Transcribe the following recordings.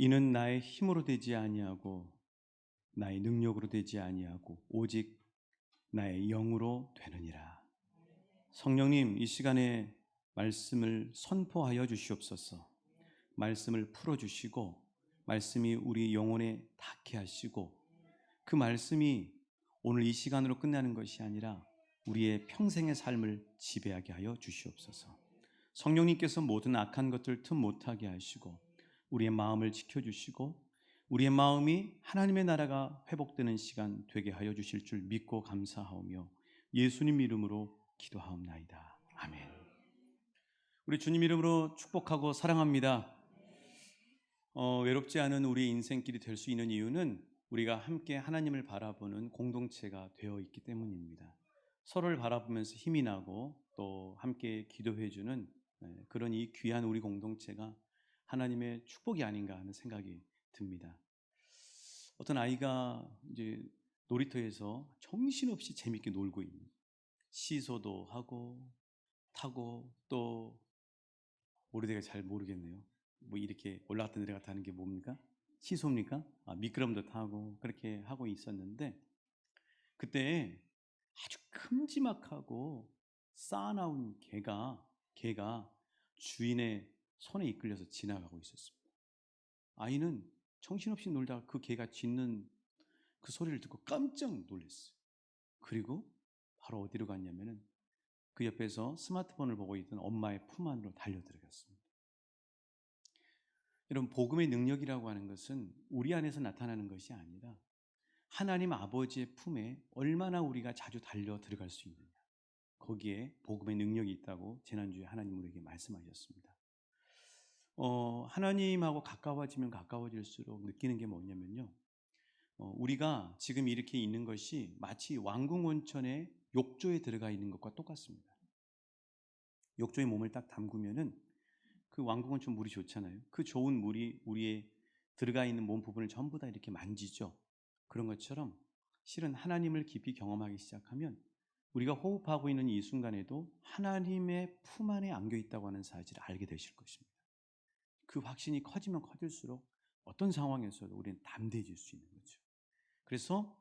이는 나의 힘으로 되지 아니하고 나의 능력으로 되지 아니하고 오직 나의 영으로 되느니라. 성령님, 이 시간에 말씀을 선포하여 주시옵소서. 말씀을 풀어 주시고 말씀이 우리 영혼에 닿게 하시고 그 말씀이 오늘 이 시간으로 끝나는 것이 아니라 우리의 평생의 삶을 지배하게 하여 주시옵소서. 성령님께서 모든 악한 것들 틈 못하게 하시고 우리의 마음을 지켜주시고 우리의 마음이 하나님의 나라가 회복되는 시간 되게 하여 주실 줄 믿고 감사하오며 예수님 이름으로 기도하옵나이다. 아멘. 우리 주님 이름으로 축복하고 사랑합니다. 외롭지 않은 우리의 인생길이 될 수 있는 이유는 우리가 함께 하나님을 바라보는 공동체가 되어 있기 때문입니다. 서로를 바라보면서 힘이 나고 또 함께 기도해주는 그런 이 귀한 우리 공동체가 하나님의 축복이 아닌가 하는 생각이 듭니다. 어떤 아이가 이제 놀이터에서 정신없이 재밌게 놀고 있는, 시소도 하고 타고 또 모르대가 잘 모르겠네요. 뭐 이렇게 올라갔다 내려갔다 하는 게 뭡니까? 시소입니까? 미끄럼도 타고 그렇게 하고 있었는데 그때 아주 큼지막하고 쌓아나온 개가 주인의 손에 이끌려서 지나가고 있었습니다. 아이는 정신없이 놀다가 그 개가 짖는 그 소리를 듣고 깜짝 놀랐어요. 그리고 바로 어디로 갔냐면은 그 옆에서 스마트폰을 보고 있던 엄마의 품 안으로 달려들어갔습니다. 여러분, 복음의 능력이라고 하는 것은 우리 안에서 나타나는 것이 아니라 하나님 아버지의 품에 얼마나 우리가 자주 달려 들어갈 수 있느냐, 거기에 복음의 능력이 있다고 지난주에 하나님 우리에게 말씀하셨습니다. 하나님하고 가까워지면 가까워질수록 느끼는 게 뭐냐면요, 우리가 지금 이렇게 있는 것이 마치 왕궁온천의 욕조에 들어가 있는 것과 똑같습니다. 욕조에 몸을 딱 담그면은 그 왕궁온천 물이 좋잖아요. 그 좋은 물이 우리의 들어가 있는 몸 부분을 전부 다 이렇게 만지죠. 그런 것처럼 실은 하나님을 깊이 경험하기 시작하면 우리가 호흡하고 있는 이 순간에도 하나님의 품 안에 안겨 있다고 하는 사실을 알게 되실 것입니다. 그 확신이 커지면 커질수록 어떤 상황에서도 우리는 담대해질 수 있는 거죠. 그래서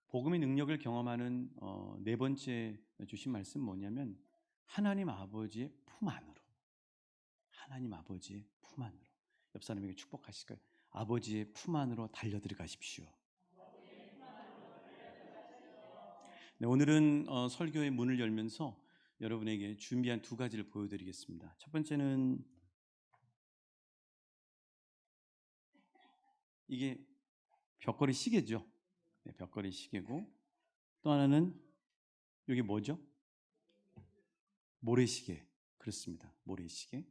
복음의 능력을 경험하는 네 번째 주신 말씀 뭐냐면 하나님 아버지의 품 안으로. 하나님 아버지의 품 안으로. 옆 사람에게 축복하실까요? 아버지의 품 안으로 달려 들어가십시오. 네, 오늘은 설교의 문을 열면서 여러분에게 준비한 두 가지를 보여드리겠습니다. 첫 번째는 이게 벽걸이 시계죠. 네, 벽걸이 시계고 또 하나는 이게 뭐죠? 모래시계. 그렇습니다. 모래시계.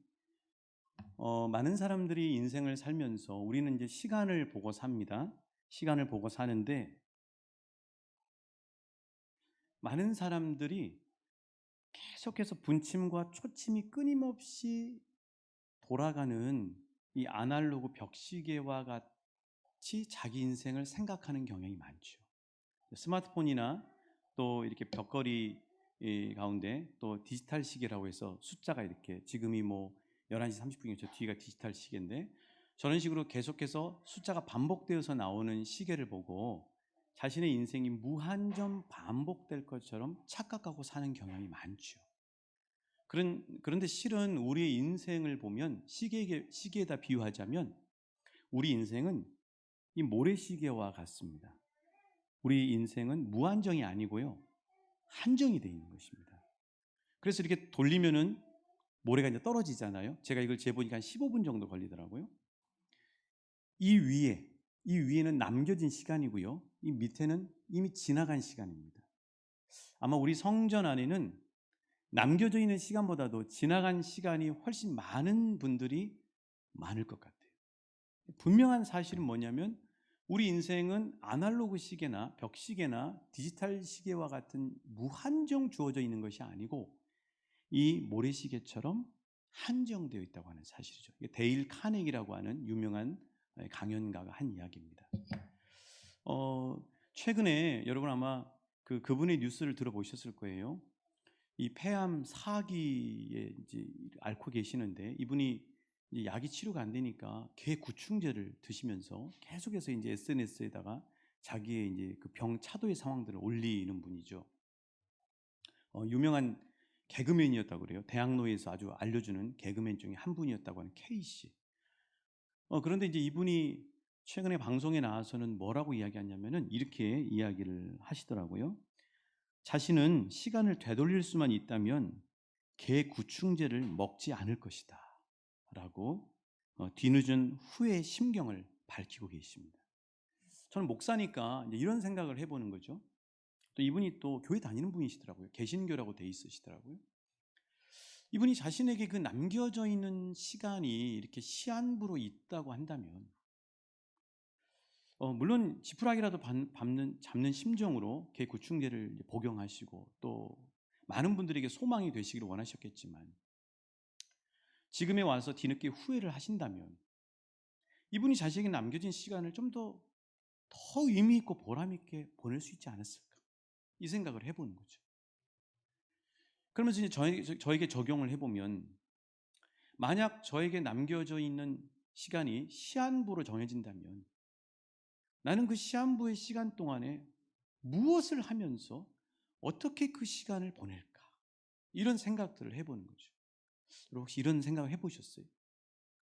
많은 사람들이 인생을 살면서 우리는 이제 시간을 보고 삽니다. 시간을 보고 사는데 많은 사람들이 계속해서 분침과 초침이 끊임없이 돌아가는 이 아날로그 벽시계와 같이 자기 인생을 생각하는 경향이 많죠. 스마트폰이나 또 이렇게 벽걸이 가운데 또 디지털 시계라고 해서 숫자가 이렇게 지금이 뭐 11시 30분이면 저 뒤가 디지털 시계인데 저런 식으로 계속해서 숫자가 반복되어서 나오는 시계를 보고 자신의 인생이 무한정 반복될 것처럼 착각하고 사는 경향이 많죠. 그런데 실은 우리의 인생을 보면 시계에다 비유하자면 우리 인생은 이 모래시계와 같습니다. 우리 인생은 무한정이 아니고요, 한정이 되어 있는 것입니다. 그래서 이렇게 돌리면은 모래가 이제 떨어지잖아요. 제가 이걸 재보니까 한 15분 정도 걸리더라고요. 이 위에는 남겨진 시간이고요, 이 밑에는 이미 지나간 시간입니다. 아마 우리 성전 안에는 남겨져 있는 시간보다도 지나간 시간이 훨씬 많은 분들이 많을 것 같아요. 분명한 사실은 뭐냐면 우리 인생은 아날로그 시계나 벽시계나 디지털 시계와 같은 무한정 주어져 있는 것이 아니고 이 모래시계처럼 한정되어 있다고 하는 사실이죠. 데일 카네기라고 하는 유명한 강연가가 한 이야기입니다. 최근에 여러분 아마 그분의 뉴스를 들어보셨을 거예요. 이 폐암 4기에 이제 앓고 계시는데 이분이 이제 약이 치료가 안 되니까 개 구충제를 드시면서 계속해서 이제 SNS에다가 자기의 이제 그 병 차도의 상황들을 올리는 분이죠. 유명한 개그맨이었다고 그래요. 대학로에서 아주 알려주는 개그맨 중에 한 분이었다고 하는 K 씨. 그런데 이제 이분이 최근에 방송에 나와서는 뭐라고 이야기하냐면은 이렇게 이야기를 하시더라고요. 자신은 시간을 되돌릴 수만 있다면 개 구충제를 먹지 않을 것이다 라고 뒤늦은 후의 심경을 밝히고 계십니다. 저는 목사니까 이제 이런 생각을 해보는 거죠. 또 이분이 또 교회 다니는 분이시더라고요. 개신교라고 돼 있으시더라고요. 이분이 자신에게 그 남겨져 있는 시간이 이렇게 시한부로 있다고 한다면 물론 지푸라기라도 잡는 심정으로 개 구충제를 복용하시고 또 많은 분들에게 소망이 되시기를 원하셨겠지만 지금에 와서 뒤늦게 후회를 하신다면 이분이 자신에게 남겨진 시간을 좀 더 의미 있고 보람 있게 보낼 수 있지 않았을까? 이 생각을 해보는 거죠. 그러면서 이제 저에게 적용을 해보면 만약 저에게 남겨져 있는 시간이 시한부로 정해진다면 나는 그 시한부의 시간 동안에 무엇을 하면서 어떻게 그 시간을 보낼까? 이런 생각들을 해보는 거죠. 여러분 혹시 이런 생각을 해보셨어요?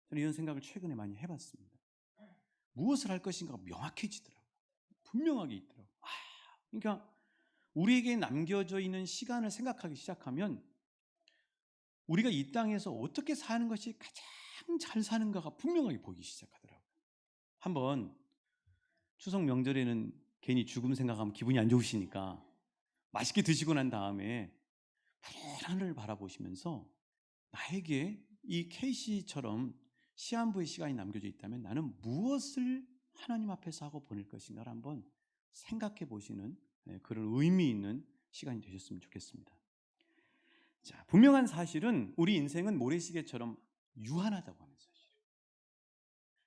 저는 이런 생각을 최근에 많이 해봤습니다. 무엇을 할 것인가가 명확해지더라고요. 분명하게 있더라고요. 그러니까 우리에게 남겨져 있는 시간을 생각하기 시작하면 우리가 이 땅에서 어떻게 사는 것이 가장 잘 사는가가 분명하게 보이기 시작하더라고요. 한번 추석 명절에는 괜히 죽음 생각하면 기분이 안 좋으시니까 맛있게 드시고 난 다음에 푸른 하늘을 바라보시면서 나에게 이 K씨처럼 시한부의 시간이 남겨져 있다면 나는 무엇을 하나님 앞에서 하고 보낼 것인가를 한번 생각해 보시는 그런 의미 있는 시간이 되셨으면 좋겠습니다. 자, 분명한 사실은 우리 인생은 모래시계처럼 유한하다고 하는 사실이에요.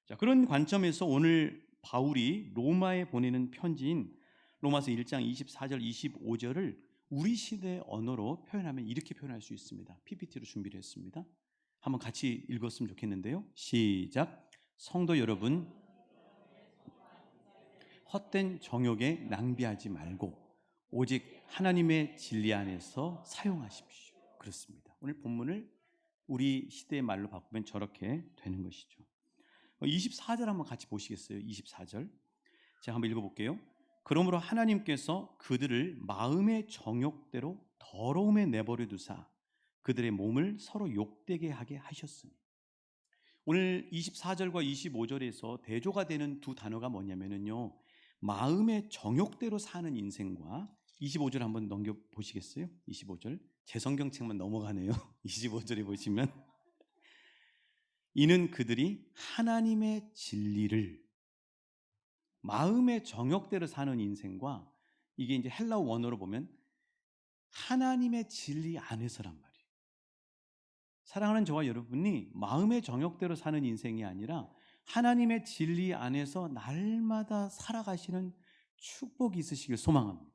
자, 그런 관점에서 오늘 바울이 로마에 보내는 편지인 로마서 1장 24절 25절을 우리 시대의 언어로 표현하면 이렇게 표현할 수 있습니다. PPT로 준비를 했습니다. 한번 같이 읽었으면 좋겠는데요. 시작. 성도 여러분, 헛된 정욕에 낭비하지 말고 오직 하나님의 진리 안에서 사용하십시오. 그렇습니다. 오늘 본문을 우리 시대의 말로 바꾸면 저렇게 되는 것이죠. 24절 한번 같이 보시겠어요? 24절. 제가 한번 읽어볼게요. 그러므로 하나님께서 그들을 마음의 정욕대로 더러움에 내버려 두사 그들의 몸을 서로 욕되게 하게 하셨으니. 오늘 24절과 25절에서 대조가 되는 두 단어가 뭐냐면요, 마음의 정욕대로 사는 인생과 25절 한번 넘겨보시겠어요? 25절. 제 성경책만 넘어가네요. 25절에 보시면 이는 그들이 하나님의 진리를 마음의 정욕대로 사는 인생과 이게 이제 헬라어 원어로 보면 하나님의 진리 안에서란 말이에요. 사랑하는 저와 여러분이 마음의 정욕대로 사는 인생이 아니라 하나님의 진리 안에서 날마다 살아가시는 축복이 있으시길 소망합니다.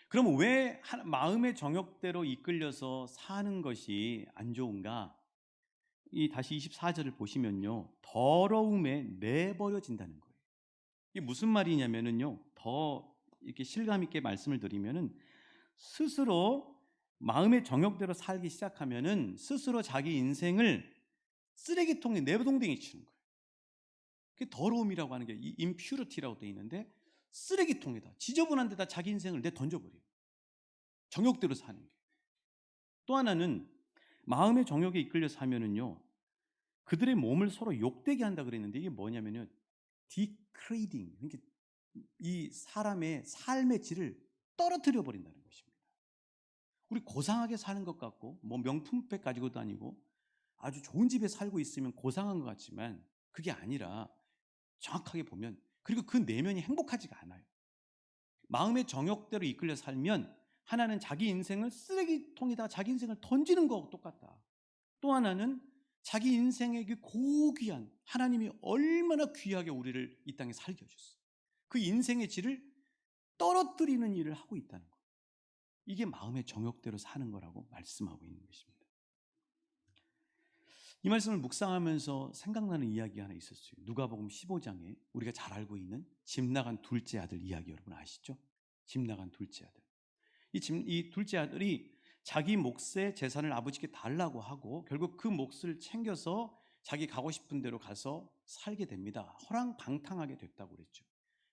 그럼 왜 마음의 정욕대로 이끌려서 사는 것이 안 좋은가? 다시 24절을 보시면요, 더러움에 내버려진다는 거예요. 이게 무슨 말이냐면요, 더 이렇게 실감 있게 말씀을 드리면은 스스로 마음의 정욕대로 살기 시작하면은 스스로 자기 인생을 쓰레기통에 내동댕이 치는 거예요. 그게 더러움이라고 하는 게 이 impurity라고 되어 있는데 쓰레기통에다 지저분한 데다 자기 인생을 내 던져버려요. 정욕대로 사는 게. 또 하나는 마음의 정욕에 이끌려서 하면은요, 그들의 몸을 서로 욕되게 한다 그랬는데 이게 뭐냐면요, 디크레이딩, 그러니까 이 사람의 삶의 질을 떨어뜨려 버린다는 것입니다. 우리 고상하게 사는 것 같고 뭐 명품백 가지고 다니고 아주 좋은 집에 살고 있으면 고상한 것 같지만 그게 아니라 정확하게 보면, 그리고 그 내면이 행복하지가 않아요. 마음의 정욕대로 이끌려 살면 하나는 자기 인생을 쓰레기통에다 자기 인생을 던지는 거하고 똑같다. 또 하나는 자기 인생에게 고귀한 하나님이 얼마나 귀하게 우리를 이 땅에 살게 하셨어요. 그 인생의 질을 떨어뜨리는 일을 하고 있다는 거예요. 이게 마음의 정욕대로 사는 거라고 말씀하고 있는 것입니다. 이 말씀을 묵상하면서 생각나는 이야기가 하나 있었어요. 누가복음 15장에 우리가 잘 알고 있는 집 나간 둘째 아들 이야기, 여러분 아시죠? 집 나간 둘째 아들. 이 둘째 아들이 자기 몫의 재산을 아버지께 달라고 하고 결국 그 몫을 챙겨서 자기 가고 싶은 대로 가서 살게 됩니다. 허랑방탕하게 됐다고 그랬죠.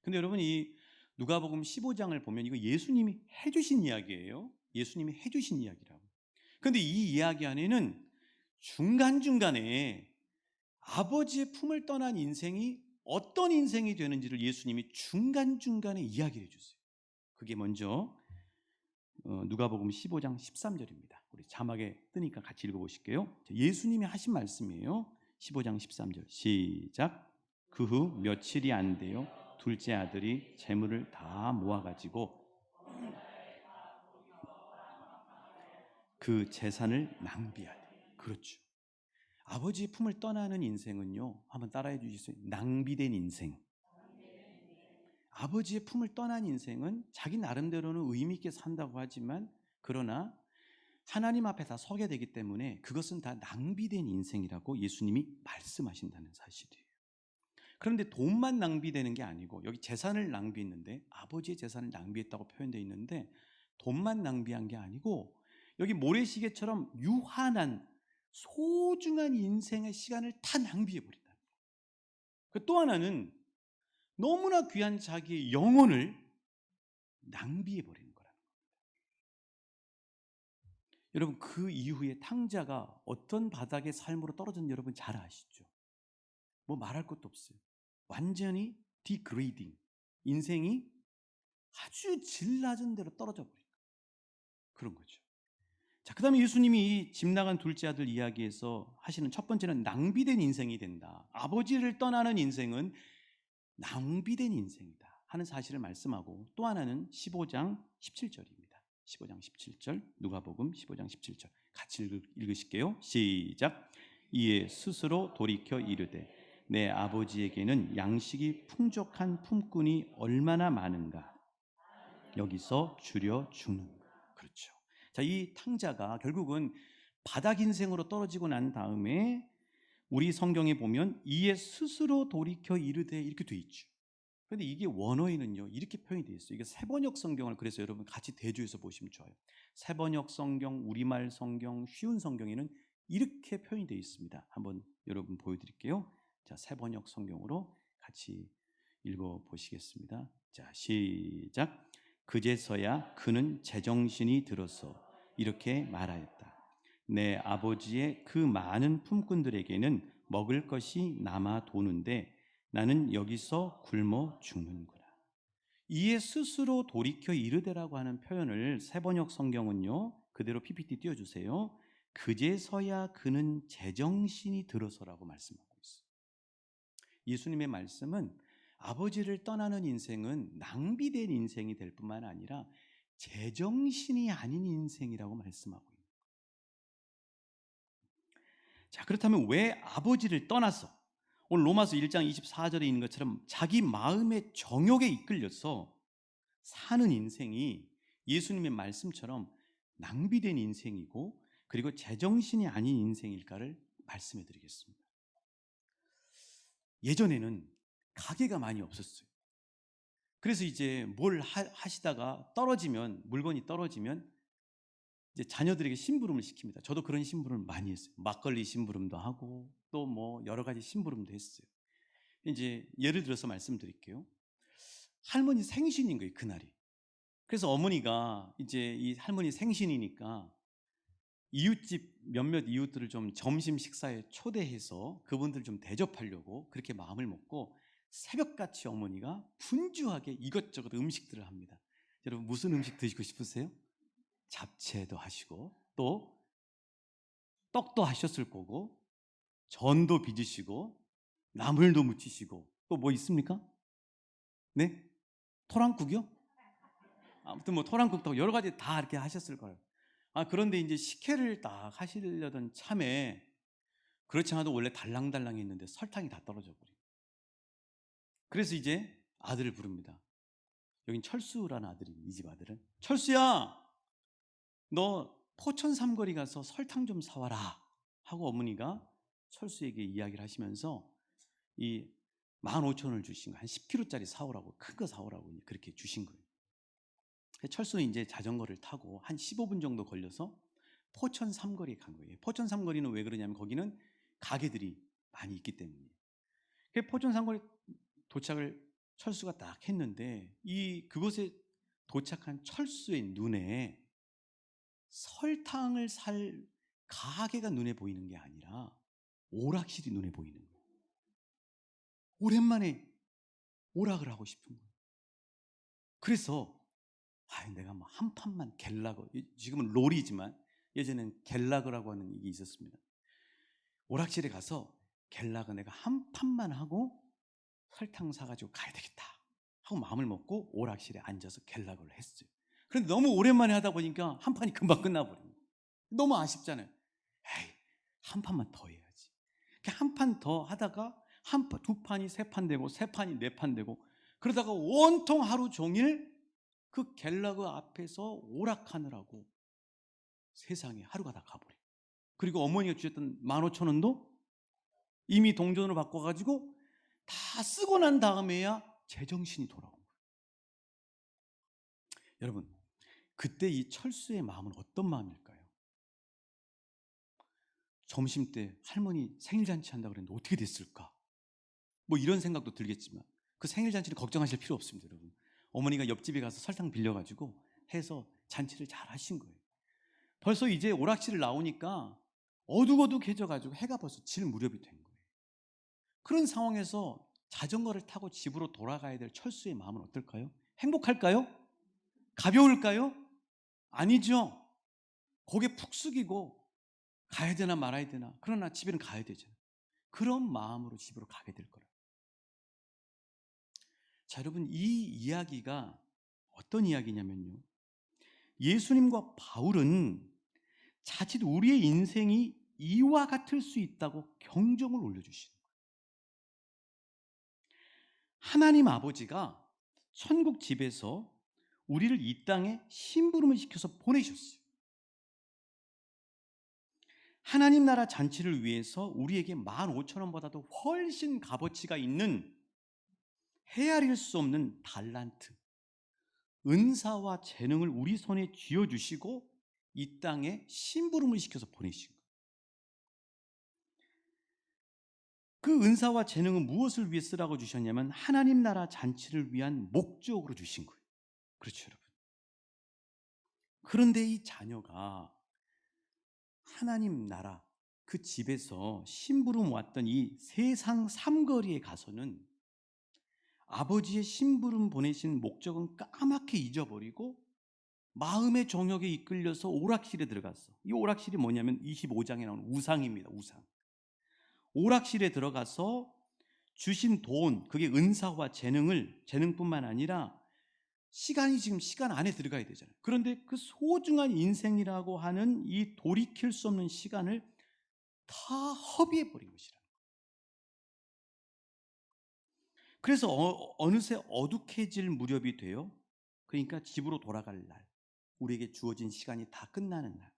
근데 여러분, 이 누가복음 15장을 보면 이거 예수님이 해주신 이야기예요. 예수님이 해주신 이야기라고. 근데 이 이야기 안에는 중간중간에 아버지의 품을 떠난 인생이 어떤 인생이 되는지를 예수님이 중간중간에 이야기를 해주세요. 그게 먼저 누가복음 15장 13절입니다. 우리 자막에 뜨니까 같이 읽어보실게요. 예수님이 하신 말씀이에요. 15장 13절 시작. 그 후 며칠이 안 돼요. 둘째 아들이 재물을 다 모아가지고 그 재산을 낭비하되. 그렇죠. 아버지의 품을 떠나는 인생은요, 한번 따라해 주시겠어요? 낭비된 인생. 아버지의 품을 떠난 인생은 자기 나름대로는 의미 있게 산다고 하지만, 그러나 하나님 앞에 다 서게 되기 때문에 그것은 다 낭비된 인생이라고 예수님이 말씀하신다는 사실이에요. 그런데 돈만 낭비되는 게 아니고, 여기 재산을 낭비했는데, 아버지의 재산을 낭비했다고 표현되어 있는데, 돈만 낭비한 게 아니고 여기 모래시계처럼 유한한 소중한 인생의 시간을 다 낭비해버린다. 또 하나는 너무나 귀한 자기의 영혼을 낭비해버리는 거라는 겁니다. 여러분, 그 이후에 탕자가 어떤 바닥의 삶으로 떨어졌는지 여러분 잘 아시죠? 뭐 말할 것도 없어요. 완전히 디그레이딩, 인생이 아주 질 낮은 데로 떨어져 버린 그런 거죠. 자, 그 다음에 예수님이 이 집 나간 둘째 아들 이야기에서 하시는 첫 번째는 낭비된 인생이 된다. 아버지를 떠나는 인생은 낭비된 인생이다 하는 사실을 말씀하고, 또 하나는 15장 17절입니다. 15장 17절, 누가복음 15장 17절 같이 읽으실게요. 시작. 이에 스스로 돌이켜 이르되 내 아버지에게는 양식이 풍족한 품꾼이 얼마나 많은가, 여기서 줄여 죽는가. 그렇죠. 자, 이 탕자가 결국은 바닥 인생으로 떨어지고 난 다음에 우리 성경에 보면 이에 스스로 돌이켜 이르되 이렇게 돼 있죠. 그런데 이게 원어에는요 이렇게 표현이 되어 있어요. 이게 세번역 성경을, 그래서 여러분 같이 대조해서 보시면 좋아요. 세번역 성경, 우리말 성경, 쉬운 성경에는 이렇게 표현이 되어 있습니다. 한번 여러분 보여드릴게요. 자, 세번역 성경으로 같이 읽어보시겠습니다. 자, 시작. 그제서야 그는 제정신이 들어서 이렇게 말하였다. 내 아버지의 그 많은 품꾼들에게는 먹을 것이 남아 도는데 나는 여기서 굶어 죽는구나. 이에 스스로 돌이켜 이르되라고 하는 표현을 세번역 성경은요 그대로 PPT 띄워주세요. 그제서야 그는 제정신이 들어서라고 말씀하고 있어요. 예수님의 말씀은 아버지를 떠나는 인생은 낭비된 인생이 될 뿐만 아니라 제정신이 아닌 인생이라고 말씀하고 있는 거예요. 자, 그렇다면 왜 아버지를 떠나서, 오늘 로마서 1장 24절에 있는 것처럼 자기 마음의 정욕에 이끌려서 사는 인생이 예수님의 말씀처럼 낭비된 인생이고 그리고 제정신이 아닌 인생일까를 말씀해 드리겠습니다. 예전에는 가게가 많이 없었어요. 그래서 이제 뭘 하시다가 떨어지면, 물건이 떨어지면 이제 자녀들에게 심부름을 시킵니다. 저도 그런 심부름을 많이 했어요. 막걸리 심부름도 하고 또 뭐 여러 가지 심부름도 했어요. 이제 예를 들어서 말씀드릴게요. 할머니 생신인 거예요, 그날이. 그래서 어머니가 이제 이 할머니 생신이니까 이웃집 몇몇 이웃들을 좀 점심 식사에 초대해서 그분들 좀 대접하려고 그렇게 마음을 먹고 새벽같이 어머니가 분주하게 이것저것 음식들을 합니다. 여러분 무슨 음식 드시고 싶으세요? 잡채도 하시고 또 떡도 하셨을 거고 전도 빚으시고 나물도 무치시고 또 뭐 있습니까? 네? 토랑국이요? 아무튼 뭐 토랑국도 여러 가지 다 이렇게 하셨을 거예요. 그런데 이제 식혜를 딱 하시려던 참에, 그렇지 않아도 원래 달랑달랑 했는데 설탕이 다 떨어져 버려요. 그래서 이제 아들을 부릅니다. 여긴 철수라는 아들이, 이 집 아들은. 철수야, 너 포천 삼거리 가서 설탕 좀 사와라 하고 어머니가 철수에게 이야기를 하시면서 이 15,000원을 주신 거예요. 한 10kg짜리 사오라고, 큰 거 사오라고 그렇게 주신 거예요. 철수는 이제 자전거를 타고 한 15분 정도 걸려서 포천 삼거리에 간 거예요. 포천 삼거리는 왜 그러냐면 거기는 가게들이 많이 있기 때문이에요. 포천 삼거리 도착을 철수가 딱 했는데 그곳에 도착한 철수의 눈에 설탕을 살 가게가 눈에 보이는 게 아니라 오락실이 눈에 보이는 거예요. 오랜만에 오락을 하고 싶은 거예요. 그래서 내가 뭐 한 판만 갤라거, 지금은 롤이지만 예전엔 갤라거라고 하는 이게 있었습니다. 오락실에 가서 갤라거 내가 한 판만 하고 설탕 사가지고 가야 되겠다 하고 마음을 먹고 오락실에 앉아서 갤라거를 했어요. 그런데 너무 오랜만에 하다 보니까 한 판이 금방 끝나버린 거예요. 너무 아쉽잖아요. 에이, 한 판만 더 해야지. 한 판 더 하다가 두 판이 세 판 되고 세 판이 네 판 되고 그러다가 온통 하루 종일 그 갤러그 앞에서 오락하느라고 세상에 하루가 다 가버려요. 그리고 어머니가 주셨던 15,000원도 이미 동전으로 바꿔가지고 다 쓰고 난 다음에야 제정신이 돌아온 거예요. 여러분, 그때 이 철수의 마음은 어떤 마음일까요? 점심 때 할머니 생일잔치 한다고 그랬는데 어떻게 됐을까? 뭐 이런 생각도 들겠지만 그 생일잔치는 걱정하실 필요 없습니다. 여러분, 어머니가 옆집에 가서 설탕 빌려가지고 해서 잔치를 잘 하신 거예요. 벌써 이제 오락실을 나오니까 어둑어둑해져가지고 해가 벌써 질 무렵이 된 거예요. 그런 상황에서 자전거를 타고 집으로 돌아가야 될 철수의 마음은 어떨까요? 행복할까요? 가벼울까요? 아니죠. 고개 푹 숙이고 가야 되나 말아야 되나, 그러나 집에는 가야 되잖아요. 그런 마음으로 집으로 가게 될 거라고. 자, 여러분, 이 이야기가 어떤 이야기냐면요, 예수님과 바울은 자칫 우리의 인생이 이와 같을 수 있다고 경종을 올려주시는 거예요. 하나님 아버지가 천국 집에서 우리를 이 땅에 심부름을 시켜서 보내셨어요. 하나님 나라 잔치를 위해서 우리에게 15,000원보다도 훨씬 값어치가 있는 헤아릴 수 없는 달란트, 은사와 재능을 우리 손에 쥐어주시고 이 땅에 심부름을 시켜서 보내신 거예요. 그 은사와 재능은 무엇을 위해 쓰라고 주셨냐면 하나님 나라 잔치를 위한 목적으로 주신 거예요. 그렇죠, 여러분. 그런데 이 자녀가 하나님 나라 그 집에서 심부름 왔던 이 세상 삼거리에 가서는 아버지의 심부름 보내신 목적은 까맣게 잊어버리고 마음의 정욕에 이끌려서 오락실에 들어갔어. 이 오락실이 뭐냐면 25장에 나오는 우상입니다. 우상. 오락실에 들어가서 주신 돈, 그게 은사와 재능뿐만 아니라 지금 시간 안에 들어가야 되잖아요. 그런데 그 소중한 인생이라고 하는 이 돌이킬 수 없는 시간을 다 허비해버린 것이라. 그래서 어느새 어둑해질 무렵이 돼요. 그러니까 집으로 돌아갈 날, 우리에게 주어진 시간이 다 끝나는 날,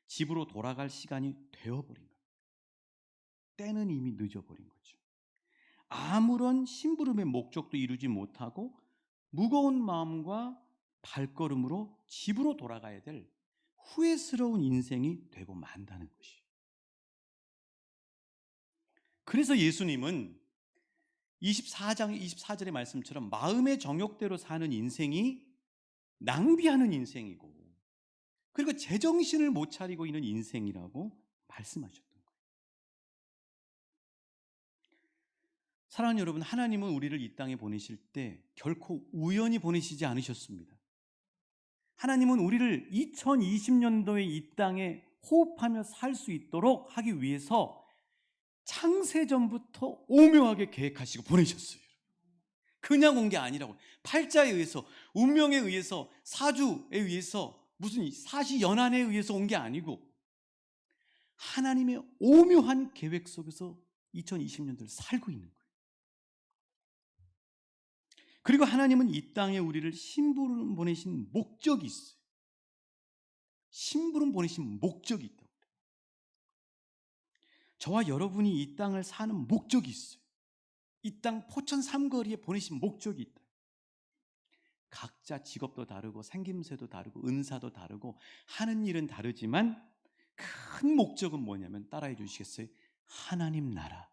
집으로 돌아갈 시간이 되어버린 거예요. 때는 이미 늦어버린 거죠. 아무런 심부름의 목적도 이루지 못하고 무거운 마음과 발걸음으로 집으로 돌아가야 될 후회스러운 인생이 되고 만다는 것이에요. 그래서 예수님은 24장 24절의 말씀처럼 마음의 정욕대로 사는 인생이 낭비하는 인생이고, 그리고 제정신을 못 차리고 있는 인생이라고 말씀하셨던 거예요. 사랑하는 여러분, 하나님은 우리를 이 땅에 보내실 때 결코 우연히 보내시지 않으셨습니다. 하나님은 우리를 2020년도에 이 땅에 호흡하며 살 수 있도록 하기 위해서 창세전부터 오묘하게 계획하시고 보내셨어요. 그냥 온 게 아니라고. 팔자에 의해서, 운명에 의해서, 사주에 의해서, 무슨 사시연한에 의해서 온 게 아니고 하나님의 오묘한 계획 속에서 2020년도를 살고 있는 거예요. 그리고 하나님은 이 땅에 우리를 심부름 보내신 목적이 있어요. 심부름 보내신 목적이 있다고. 저와 여러분이 이 땅을 사는 목적이 있어요. 이 땅 포천 삼거리에 보내신 목적이 있다. 각자 직업도 다르고 생김새도 다르고 은사도 다르고 하는 일은 다르지만 큰 목적은 뭐냐면, 따라해 주시겠어요? 하나님 나라.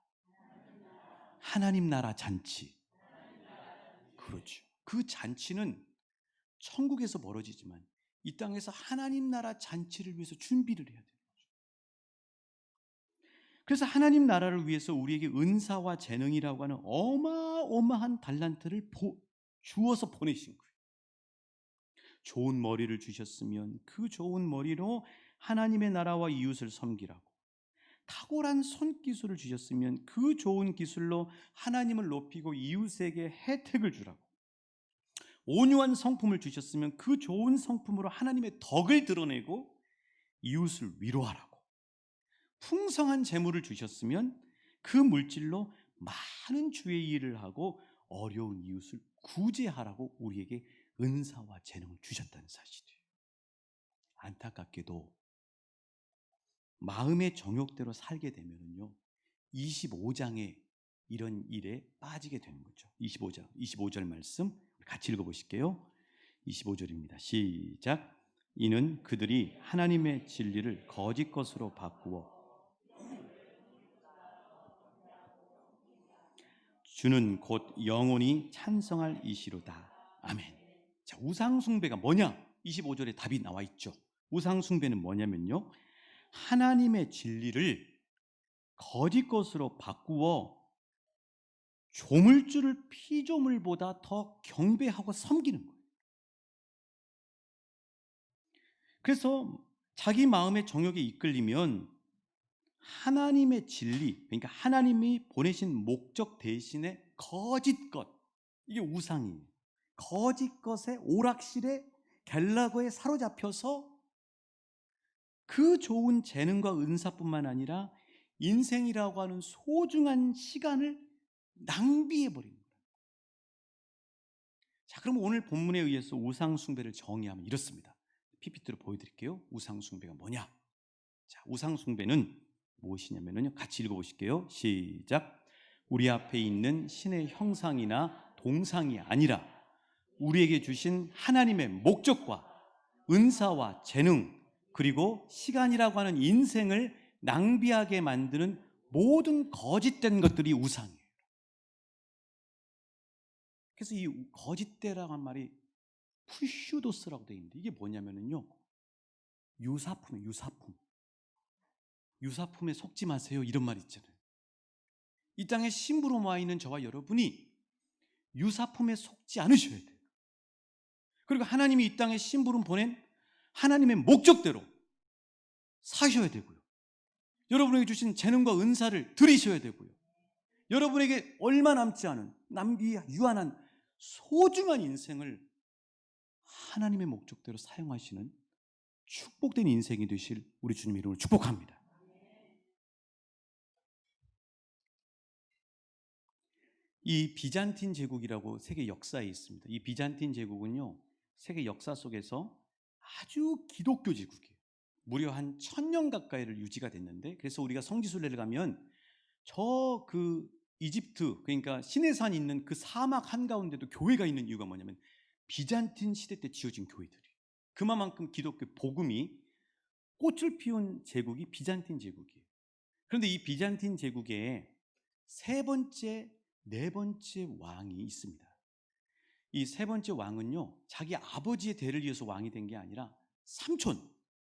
하나님 나라 잔치. 그렇죠. 그 잔치는 천국에서 벌어지지만 이 땅에서 하나님 나라 잔치를 위해서 준비를 해야 돼요. 그래서 하나님 나라를 위해서 우리에게 은사와 재능이라고 하는 어마어마한 달란트를 주어서 보내신 거예요. 좋은 머리를 주셨으면 그 좋은 머리로 하나님의 나라와 이웃을 섬기라고, 탁월한 손기술을 주셨으면 그 좋은 기술로 하나님을 높이고 이웃에게 혜택을 주라고, 온유한 성품을 주셨으면 그 좋은 성품으로 하나님의 덕을 드러내고 이웃을 위로하라고, 풍성한 재물을 주셨으면 그 물질로 많은 주의 일을 하고 어려운 이웃을 구제하라고 우리에게 은사와 재능을 주셨다는 사실이에요. 안타깝게도 마음의 정욕대로 살게 되면요 25장에 이런 일에 빠지게 되는 거죠. 25절 말씀 같이 읽어보실게요. 25절입니다. 시작. 이는 그들이 하나님의 진리를 거짓 것으로 바꾸어 주는 곧 영원히 찬성할 이시로다. 아멘. 자, 우상숭배가 뭐냐? 25절에 답이 나와 있죠. 우상숭배는 뭐냐면요, 하나님의 진리를 거짓 것으로 바꾸어 조물주를 피조물보다 더 경배하고 섬기는 거예요. 그래서 자기 마음의 정욕에 이끌리면 하나님의 진리, 그러니까 하나님이 보내신 목적 대신에 거짓 것, 이게 우상이에요. 거짓 것의 오락실에 갤라고에 사로잡혀서 그 좋은 재능과 은사뿐만 아니라 인생이라고 하는 소중한 시간을 낭비해 버린 거예요. 자, 그럼 오늘 본문에 의해서 우상 숭배를 정의하면 이렇습니다. PPT로 보여드릴게요. 우상 숭배가 뭐냐? 자, 우상 숭배는 무엇이냐면요, 같이 읽어보실게요. 시작. 우리 앞에 있는 신의 형상이나 동상이 아니라 우리에게 주신 하나님의 목적과 은사와 재능, 그리고 시간이라고 하는 인생을 낭비하게 만드는 모든 거짓된 것들이 우상이에요. 그래서 이 거짓되라고 한 말이 푸슈도스라고 되어 있는데, 이게 뭐냐면요, 유사품이에요. 유사품에 속지 마세요, 이런 말 있잖아요. 이 땅에 심부름 와 있는 저와 여러분이 유사품에 속지 않으셔야 돼요. 그리고 하나님이 이 땅에 심부름 보낸 하나님의 목적대로 사셔야 되고요. 여러분에게 주신 재능과 은사를 드리셔야 되고요. 여러분에게 얼마 남지 않은 유한한 소중한 인생을 하나님의 목적대로 사용하시는 축복된 인생이 되실 우리 주님 이름으로 축복합니다. 이 비잔틴 제국이라고 세계 역사에 있습니다. 이 비잔틴 제국은요, 세계 역사 속에서 아주 기독교 제국이에요. 무려 한 1000년 가까이를 유지가 됐는데, 그래서 우리가 성지순례를 가면 저 이집트, 그러니까 시내산 있는 그 사막 한가운데도 교회가 있는 이유가 뭐냐면 비잔틴 시대 때 지어진 교회들이에요. 그만큼 기독교 복음이 꽃을 피운 제국이 비잔틴 제국이에요. 그런데 이 비잔틴 제국에 세 번째, 네 번째 왕이 있습니다. 이 세 번째 왕은요, 자기 아버지의 대를 이어서 왕이 된 게 아니라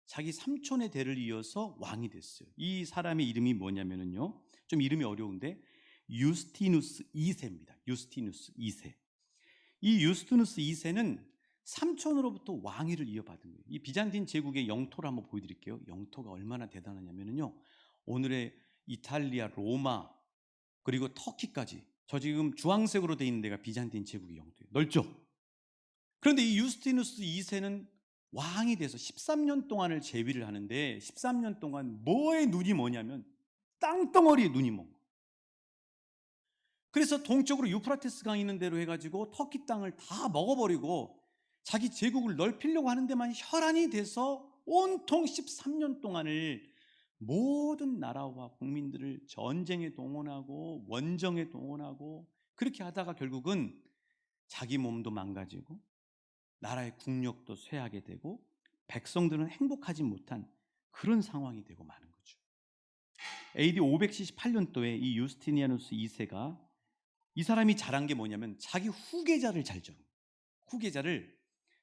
자기 삼촌의 대를 이어서 왕이 됐어요. 이 사람의 이름이 뭐냐면요, 좀 이름이 어려운데 유스티누스 2세입니다. 유스티누스 2세. 이 유스티누스 2세는 삼촌으로부터 왕위를 이어받은 거예요. 이 비잔틴 제국의 영토를 한번 보여드릴게요. 영토가 얼마나 대단하냐면요, 오늘의 이탈리아, 로마, 그리고 터키까지, 저 지금 주황색으로 되어 있는 데가 비잔틴 제국의 영토예요. 넓죠? 그런데 이 유스티누스 2세는 왕이 돼서 13년 동안을 재위를 하는데, 13년 동안 뭐에 눈이 뭐냐면 땅덩어리에 눈이 먼 거예요. 그래서 동쪽으로 유프라테스 강 있는 대로 해가지고 터키 땅을 다 먹어버리고 자기 제국을 넓히려고 하는 데만 혈안이 돼서 온통 13년 동안을 모든 나라와 국민들을 전쟁에 동원하고 원정에 동원하고 그렇게 하다가 결국은 자기 몸도 망가지고 나라의 국력도 쇠하게 되고 백성들은 행복하지 못한 그런 상황이 되고 마는 거죠. AD 578년도에 이 유스티니아누스 2세가 이 사람이 잘한 게 뭐냐면 자기 후계자를 잘 정해요. 후계자를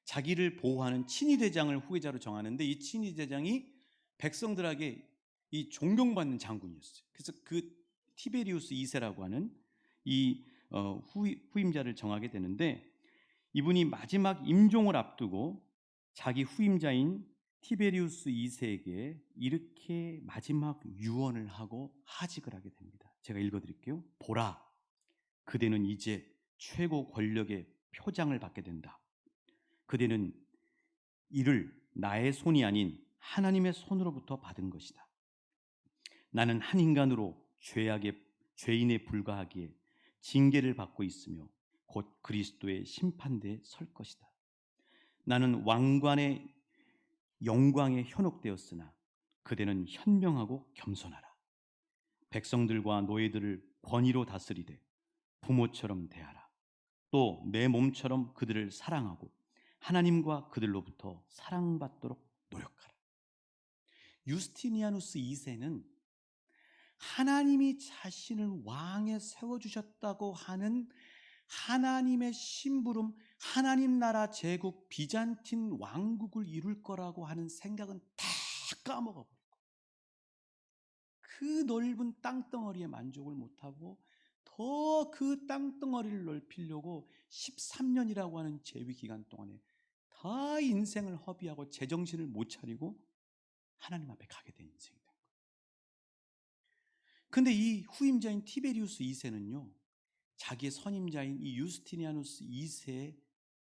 자기를 보호하는 친위대장을 후계자로 정하는데 이 친위대장이 백성들에게 이 존경받는 장군이었어요. 그래서 그 티베리우스 2세라고 하는 이 후임자를 정하게 되는데 이분이 마지막 임종을 앞두고 자기 후임자인 티베리우스 2세에게 이렇게 마지막 유언을 하고 하직을 하게 됩니다. 제가 읽어드릴게요. 보라, 그대는 이제 최고 권력의 표장을 받게 된다. 그대는 이를 나의 손이 아닌 하나님의 손으로부터 받은 것이다. 나는 한 인간으로 죄인에 불과하기에 징계를 받고 있으며 곧 그리스도의 심판대에 설 것이다. 나는 왕관의 영광에 현혹되었으나 그대는 현명하고 겸손하라. 백성들과 노예들을 권위로 다스리되 부모처럼 대하라. 또 내 몸처럼 그들을 사랑하고 하나님과 그들로부터 사랑받도록 노력하라. 유스티니아누스 2세는 하나님이 자신을 왕에 세워주셨다고 하는 하나님의 심부름, 하나님 나라 제국 비잔틴 왕국을 이룰 거라고 하는 생각은 다 까먹어버리고 그 넓은 땅덩어리에 만족을 못하고 더 그 땅덩어리를 넓히려고 13년이라고 하는 재위 기간 동안에 다 인생을 허비하고 제정신을 못 차리고 하나님 앞에 가게 된 인생이 된 거예요. 근데 이 후임자인 티베리우스 2세는요, 자기의 선임자인 이 유스티니아누스 2세의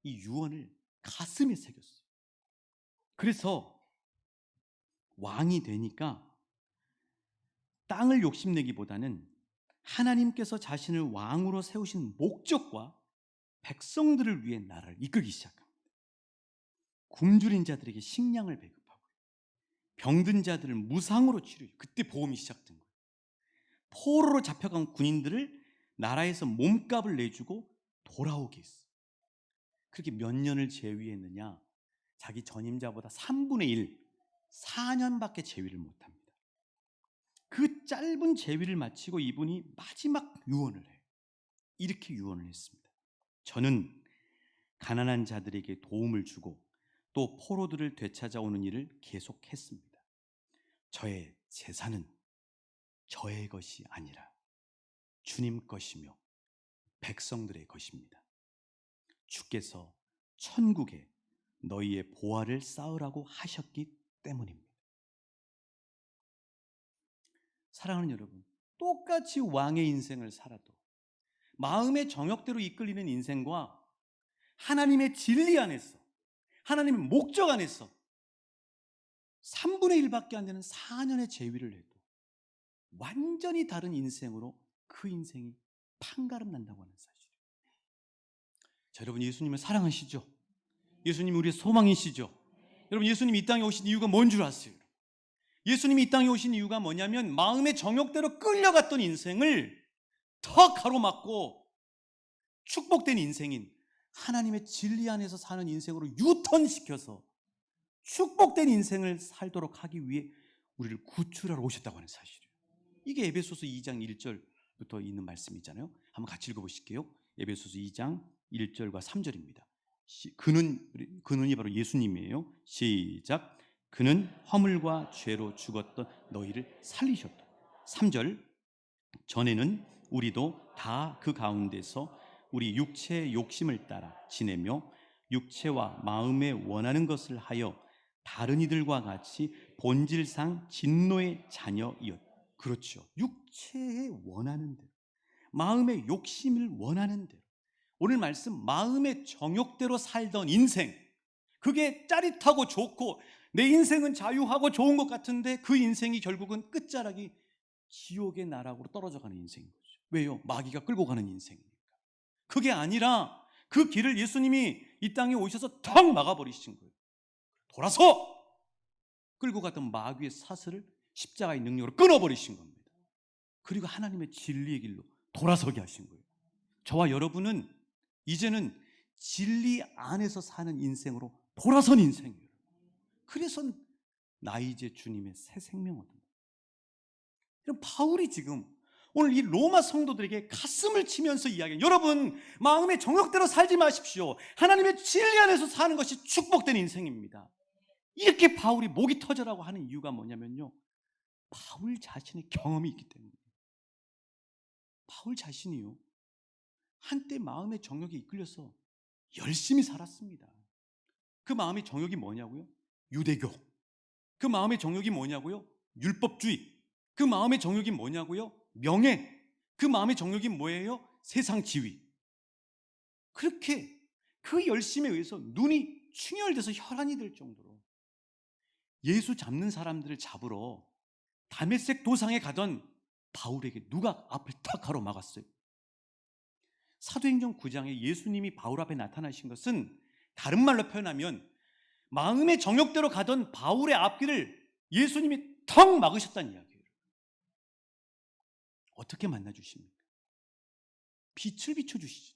이 유언을 가슴에 새겼어요. 그래서 왕이 되니까 땅을 욕심내기보다는 하나님께서 자신을 왕으로 세우신 목적과 백성들을 위해 나라를 이끌기 시작합니다. 굶주린 자들에게 식량을 배급하고요. 병든 자들을 무상으로 치료해요. 그때 보험이 시작된 거예요. 포로로 잡혀간 군인들을 나라에서 몸값을 내주고 돌아오게 했어요. 그렇게 몇 년을 재위했느냐? 자기 전임자보다 3분의 1, 4년밖에 재위를 못합니다. 그 짧은 재위를 마치고 이분이 마지막 유언을 해요. 이렇게 유언을 했습니다. 저는 가난한 자들에게 도움을 주고 또 포로들을 되찾아오는 일을 계속했습니다. 저의 재산은 저의 것이 아니라 주님 것이며 백성들의 것입니다. 주께서 천국에 너희의 보화를 쌓으라고 하셨기 때문입니다. 사랑하는 여러분, 똑같이 왕의 인생을 살아도 마음의 정욕대로 이끌리는 인생과 하나님의 진리 안에서, 하나님의 목적 안에서 3분의 1밖에 안 되는 4년의 재위를 해도 완전히 다른 인생으로 그 인생이 판가름 난다고 하는 사실이에요. 자, 여러분, 예수님을 사랑하시죠? 예수님이 우리의 소망이시죠? 여러분, 예수님이 이 땅에 오신 이유가 뭔 줄 아세요? 예수님이 이 땅에 오신 이유가 뭐냐면 마음의 정욕대로 끌려갔던 인생을 더 가로막고 축복된 인생인 하나님의 진리 안에서 사는 인생으로 유턴시켜서 축복된 인생을 살도록 하기 위해 우리를 구출하러 오셨다고 하는 사실이에요. 이게 에베소서 2장 1절부터 있는 말씀이잖아요. 한번 같이 읽어보실게요. 에베소서 2장 1절과 3절입니다. 그는이 바로 예수님이에요. 시작. 그는 허물과 죄로 죽었던 너희를 살리셨다. 3절. 전에는 우리도 다 그 가운데서 우리 육체의 욕심을 따라 지내며 육체와 마음에 원하는 것을 하여 다른 이들과 같이 본질상 진노의 자녀이었다. 그렇죠. 육체에 원하는 대로, 마음의 욕심을 원하는 대로, 오늘 말씀 마음의 정욕대로 살던 인생, 그게 짜릿하고 좋고 내 인생은 자유하고 좋은 것 같은데 그 인생이 결국은 끝자락이 지옥의 나락으로 떨어져가는 인생인 거죠. 왜요? 마귀가 끌고 가는 인생이니까. 그게 아니라 그 길을 예수님이 이 땅에 오셔서 턱 막아버리신 거예요. 돌아서 끌고 갔던 마귀의 사슬을 십자가의 능력으로 끊어버리신 겁니다. 그리고 하나님의 진리의 길로 돌아서게 하신 거예요. 저와 여러분은 이제는 진리 안에서 사는 인생으로 돌아선 인생이에요. 그래서 나 이제 주님의 새 생명 얻은 거예요. 바울이 지금 오늘 이 로마 성도들에게 가슴을 치면서 이야기해요. 여러분, 마음의 정욕대로 살지 마십시오. 하나님의 진리 안에서 사는 것이 축복된 인생입니다. 이렇게 바울이 목이 터져라고 하는 이유가 뭐냐면요, 바울 자신의 경험이 있기 때문이에요. 바울 자신이요, 한때 마음의 정욕에 이끌려서 열심히 살았습니다. 그 마음의 정욕이 뭐냐고요? 유대교. 그 마음의 정욕이 뭐냐고요? 율법주의. 그 마음의 정욕이 뭐냐고요? 명예. 그 마음의 정욕이 뭐예요? 세상 지위. 그렇게 그 열심에 의해서 눈이 충혈돼서 혈안이 될 정도로 예수 잡는 사람들을 잡으러 다메섹 도상에 가던 바울에게 누가 앞을 탁 가로막았어요. 사도행전 9장에 예수님이 바울 앞에 나타나신 것은 다른 말로 표현하면 마음의 정욕대로 가던 바울의 앞길을 예수님이 턱 막으셨다는 이야기예요. 어떻게 만나주십니까? 빛을 비춰주시죠.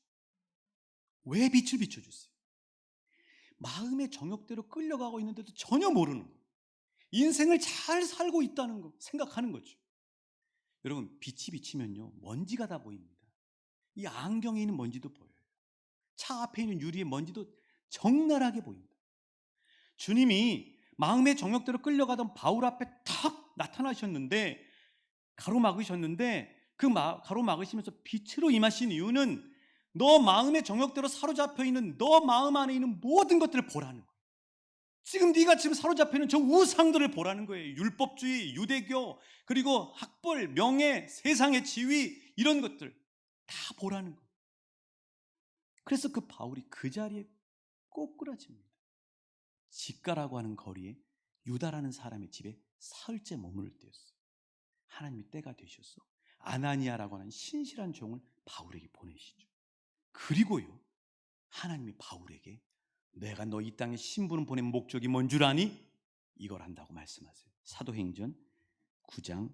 왜 빛을 비춰주세요? 마음의 정욕대로 끌려가고 있는데도 전혀 모르는 거, 인생을 잘 살고 있다는 거 생각하는 거죠. 여러분, 빛이 비치면요, 먼지가 다 보입니다. 이 안경에 있는 먼지도 보여요. 차 앞에 있는 유리의 먼지도 적나라하게 보입니다. 주님이 마음의 정욕대로 끌려가던 바울 앞에 탁 나타나셨는데, 가로막으셨는데, 그 가로막으시면서 빛으로 임하신 이유는 너 마음의 정욕대로 사로잡혀 있는 너 마음 안에 있는 모든 것들을 보라는 거예요. 지금 네가 사로잡혀 있는 저 우상들을 보라는 거예요. 율법주의, 유대교, 그리고 학벌, 명예, 세상의 지위, 이런 것들 다 보라는 거예요. 그래서 그 바울이 그 자리에 꼬꾸라집니다. 직가라고 하는 거리에 유다라는 사람의 집에 사흘째 머무를 때였어요. 하나님이 때가 되셔서 아나니아라고 하는 신실한 종을 바울에게 보내시죠. 그리고요, 하나님이 바울에게 내가 너 이 땅에 신부름 보낸 목적이 뭔 줄 아니? 이걸 한다고 말씀하세요. 사도행전 9장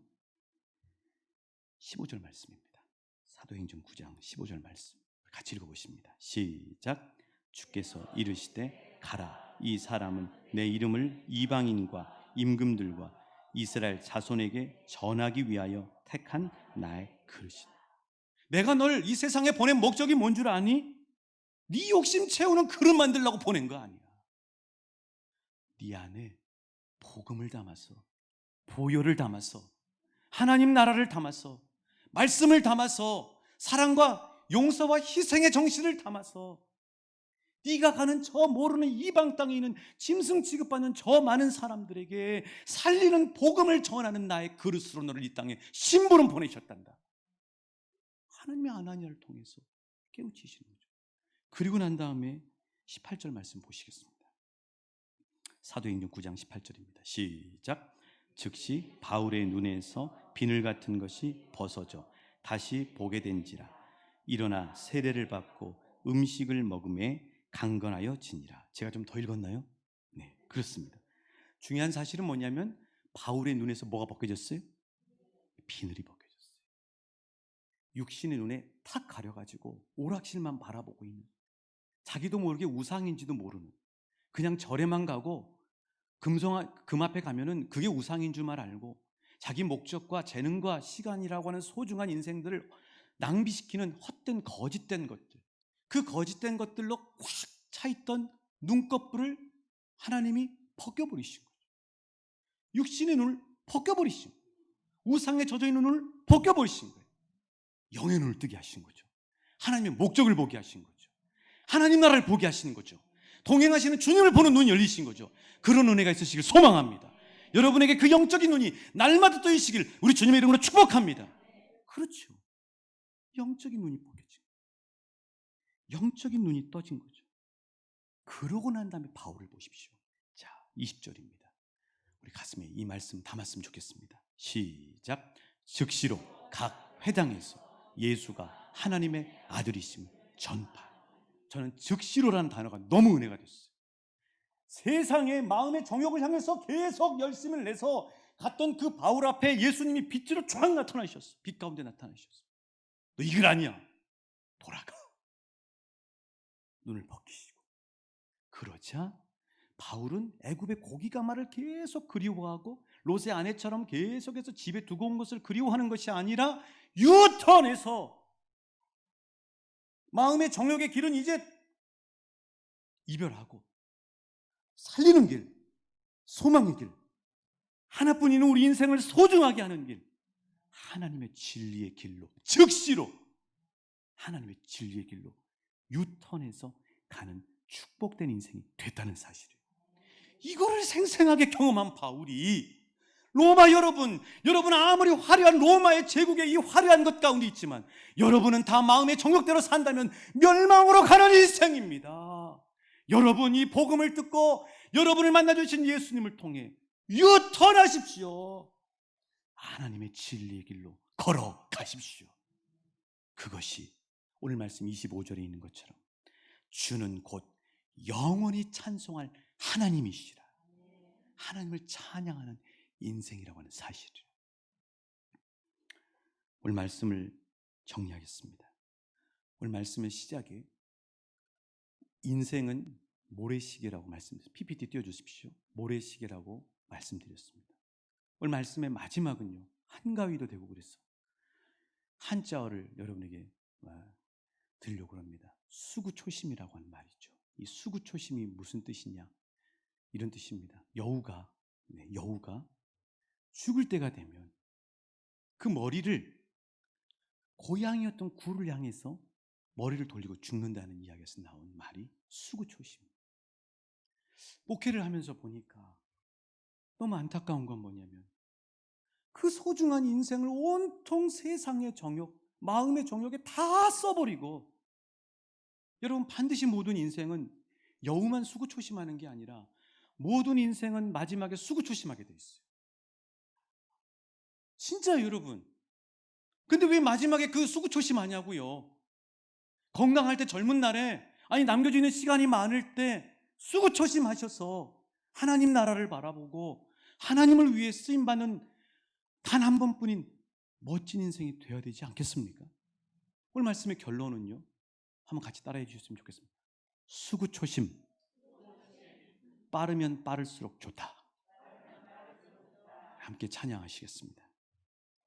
15절 말씀입니다. 사도행전 9장 15절 말씀 같이 읽어보십니다. 시작. 주께서 이르시되 가라, 이 사람은 내 이름을 이방인과 임금들과 이스라엘 자손에게 전하기 위하여 택한 나의 그릇이다. 내가 널 이 세상에 보낸 목적이 뭔 줄 아니? 네 욕심 채우는 그릇 만들려고 보낸 거 아니야. 네 안에 복음을 담아서, 보혈을 담아서, 하나님 나라를 담아서, 말씀을 담아서, 사랑과 용서와 희생의 정신을 담아서 네가 가는 저 모르는 이방 땅에 있는 짐승 취급받는 저 많은 사람들에게 살리는 복음을 전하는 나의 그릇으로 너를 이 땅에 심부름 보내셨단다. 하나님의 아나니아를 통해서 깨우치시는 거죠. 그리고 난 다음에 18절 말씀 보시겠습니다. 사도행전 9장 18절입니다. 시작. 즉시 바울의 눈에서 비늘 같은 것이 벗어져 다시 보게 된지라. 일어나 세례를 받고 음식을 먹음에 강건하여 지니라. 제가 좀 더 읽었나요? 네, 그렇습니다. 중요한 사실은 뭐냐면 바울의 눈에서 뭐가 벗겨졌어요? 비늘이 벗겨졌어요. 육신의 눈에 탁 가려가지고 오락실만 바라보고 있는, 자기도 모르게 우상인지도 모르는, 그냥 절에만 가고 금 앞에 가면은 그게 우상인 줄만 알고 자기 목적과 재능과 시간이라고 하는 소중한 인생들을 낭비시키는 헛된 거짓된 것들, 그 거짓된 것들로 꽉 차있던 눈꺼풀을 하나님이 벗겨버리신 거죠. 육신의 눈을 벗겨버리신 거예요. 우상에 젖어있는 눈을 벗겨버리신 거예요. 영의 눈을 뜨게 하신 거죠. 하나님의 목적을 보게 하신 거죠. 하나님 나라를 보게 하시는 거죠. 동행하시는 주님을 보는 눈이 열리신 거죠. 그런 은혜가 있으시길 소망합니다. 여러분에게 그 영적인 눈이 날마다 떠있으시길 우리 주님의 이름으로 축복합니다. 그렇죠. 영적인 눈이 벗겨진 거예요. 영적인 눈이 떠진 거죠. 그러고 난 다음에 바울을 보십시오. 자, 20절입니다. 우리 가슴에 이 말씀 담았으면 좋겠습니다. 시작. 즉시로 각 회당에서 예수가 하나님의 아들이심을 전파. 저는 즉시로라는 단어가 너무 은혜가 됐어요. 세상의 마음의 정욕을 향해서 계속 열심을 내서 갔던 그 바울 앞에 예수님이 빛으로 쫙 나타나셨어. 빛 가운데 나타나셨어. 너 이 길 아니야. 돌아가. 눈을 벗기시고. 그러자 바울은 애굽의 고기가마를 계속 그리워하고 롯의 아내처럼 계속해서 집에 두고 온 것을 그리워하는 것이 아니라 유턴해서 마음의 정욕의 길은 이제 이별하고 살리는 길, 소망의 길, 하나뿐 있는 우리 인생을 소중하게 하는 길, 하나님의 진리의 길로, 즉시로 하나님의 진리의 길로 유턴해서 가는 축복된 인생이 됐다는 사실이에요. 이거를 생생하게 경험한 바울이 로마 여러분 아무리 화려한 로마의 제국의 이 화려한 것 가운데 있지만 여러분은 다 마음의 정욕대로 산다면 멸망으로 가는 인생입니다. 여러분 이 복음을 듣고 여러분을 만나주신 예수님을 통해 유턴하십시오. 하나님의 진리의 길로 걸어가십시오. 그것이 오늘 말씀 25절에 있는 것처럼 주는 곧 영원히 찬송할 하나님이시라. 하나님을 찬양하는 인생이라고 하는 사실이에요. 오늘 말씀을 정리하겠습니다. 오늘 말씀의 시작에 인생은 모래시계라고 말씀드렸습니다. PPT 띄워주십시오. 모래시계라고 말씀드렸습니다. 오늘 말씀의 마지막은요, 한가위도 되고 그랬어. 한자어를 여러분에게 드리려고 합니다. 수구초심이라고 하는 말이죠. 이 수구초심이 무슨 뜻이냐? 이런 뜻입니다. 여우가 죽을 때가 되면 그 머리를 고향이었던 구를 향해서 머리를 돌리고 죽는다는 이야기에서 나온 말이 수구초심. 목회를 하면서 보니까 너무 안타까운 건 뭐냐면 그 소중한 인생을 온통 세상의 정욕, 마음의 정욕에 다 써버리고, 여러분 반드시 모든 인생은 여우만 수구초심하는 게 아니라 모든 인생은 마지막에 수구초심하게 돼 있어요. 진짜 여러분. 근데 왜 마지막에 그 수구초심하냐고요. 건강할 때 젊은 날에 남겨지는 시간이 많을 때 수구초심하셔서 하나님 나라를 바라보고 하나님을 위해 쓰임받는 단 한 번뿐인 멋진 인생이 되어야 되지 않겠습니까? 오늘 말씀의 결론은요, 한번 같이 따라해 주셨으면 좋겠습니다. 수구초심, 빠르면 빠를수록 좋다. 함께 찬양하시겠습니다.